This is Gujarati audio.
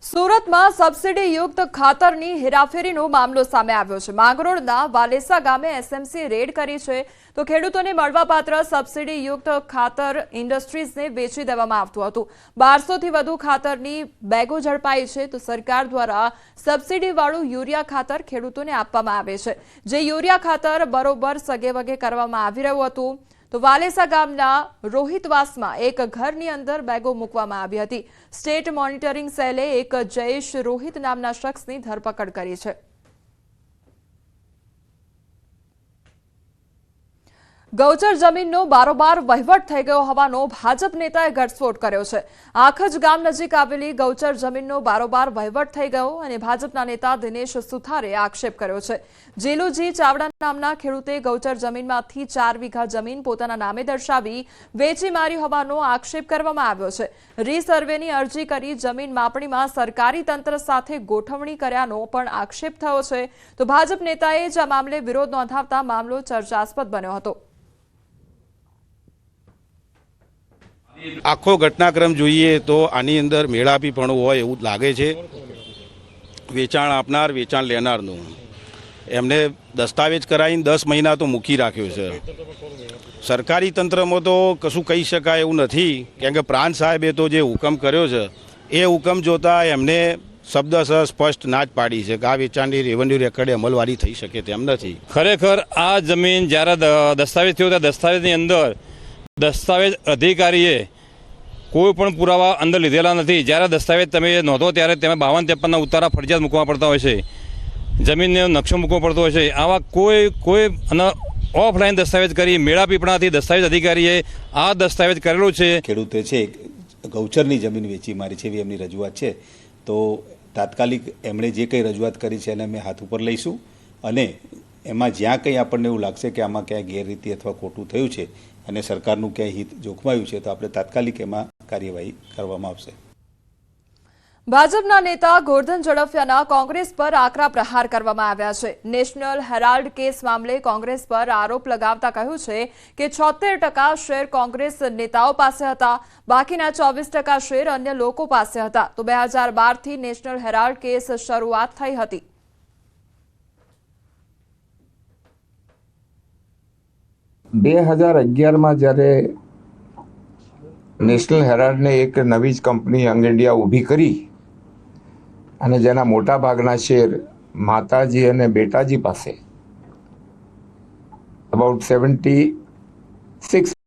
સુરતમાં સબસિડી યુક્ત ખાતરની હેરાફેરીનો મામલો સામે આવ્યો છે। માંગરોળના વાલેસા ગામે એસએમસી રેડ કરી છે તો ખેડૂતોને મળવાપાત્ર સબસિડી યુક્ત ખાતર ઇન્ડસ્ટ્રીઝને વેચી દેવામાં આવતું હતું। 1200 થી વધુ ખાતરની બેગો ઝડપાઈ છે તો સરકાર દ્વારા સબસિડીવાળું યુરિયા ખાતર ખેડૂતોને આપવામાં આવે છે, જે યુરિયા ખાતર બરોબર સગેવગે કરવામાં આવી રહ્યું હતું। તો વાલેસા ગામના રોહિતવાસમાં એક ઘરની અંદર બેગો મૂકવામાં આવી હતી। સ્ટેટ મોનિટરિંગ સેલે એક જયેશ રોહિત નામના શખ્સની ધરપકડ કરી છે। ગૌચર જમીનનો બારોબાર વહીવટ થઈ ગયો હોવાનો ભાજપ નેતાએ ઘટસ્ફોટ કર્યો છે। આખજ ગામ નજીક આવેલી ગૌચર જમીનનો બારોબાર વહીવટ થઈ ગયો અને ભાજપના નેતા દિનેશ સુથારે આક્ષેપ કર્યો છે। જેલુજી ચાવડા નામના ખેડૂતે ગૌચર જમીનમાંથી 4 વીઘા જમીન પોતાના નામે દર્શાવી વેચી મારી હોવાનો આક્ષેપ કરવામાં આવ્યો છે। રીસર્વેની અરજી કરી જમીન માપણીમાં સરકારી તંત્ર સાથે ગોઠવણી કર્યાનો પણ આક્ષેપ થયો છે તો ભાજપ નેતાએ જ આ મામલે વિરોધ નોંધાવતા મામલો ચર્ચાસ્પદ બન્યો હતો। આખો ઘટનાક્રમ જોઈએ તો આની અંદર મેળાપીપણું હોય એવું લાગે છે। વેચાણ આપનાર વેચાણ લેનારનું એમને દસ્તાવેજ કરાવીને 10 મહિના તો મૂકી રાખ્યો છે। સરકારી તંત્રમાં તો કશું કહી શકાય એવું નથી, કેમ કે પ્રાંત સાહેબે તો જે હુકમ કર્યો છે એ હુકમ જોતા એમને શબ્દસર સ્પષ્ટ ના જ પાડી છે કે આ વેચાણની રેવન્યુ રેકર્ડે અમલવારી થઈ શકે તેમ નથી। ખરેખર આ જમીન જ્યારે દસ્તાવેજ થયો ત્યારે દસ્તાવેજની અંદર દસ્તાવેજ અધિકારીએ કોઈ પણ પુરાવા અંદર લીધેલા નથી। જ્યારે દસ્તાવેજ તમે નોંધો ત્યારે તમે 52-53ના ઉતારા ફરજિયાત મૂકવા પડતા હોય છે, જમીનનો નકશો મૂકવો પડતો હોય છે। આવા કોઈ ઓફલાઈન દસ્તાવેજ કરી મેળાપીપણાથી દસ્તાવેજ અધિકારીએ આ દસ્તાવેજ કરેલો છે। ખેડૂતે છે ગૌચરની જમીન વેચી મારી છે એવી એમની રજૂઆત છે, તો તાત્કાલિક એમણે જે કંઈ રજૂઆત કરી છે એને અમે હાથ ઉપર લઈશું અને એમાં જ્યાં કંઈ આપણને એવું લાગશે કે આમાં ક્યાંય ગેરરીતિ અથવા ખોટું થયું છે અને સરકારનું ક્યાંય હિત જોખમાયું છે તો આપણે તાત્કાલિક એમાં કાર્યવાહી કરવામાં આવશે। ભાજપના નેતા ગોરધન ઝડફિયાના કોંગ્રેસ પર આકરા પ્રહાર કરવામાં આવ્યા છે। નેશનલ હેરાલ્ડ કેસ મામલે કોંગ્રેસ પર આરોપ લગાવતા કહ્યું છે કે 76% શેર કોંગ્રેસ નેતાઓ પાસે હતા, બાકીના 24% શેર અન્ય લોકો પાસે હતા। તો 2012થી નેશનલ હેરાલ્ડ કેસ શરૂઆત થઈ હતી। જ્યારે નેશનલ હેરાલ્ડને એક નવી જ કંપની યંગ ઇન્ડિયા ઊભી કરી અને જેના મોટા ભાગના શેર માતાજી અને બેટાજી પાસે અબાઉટ 76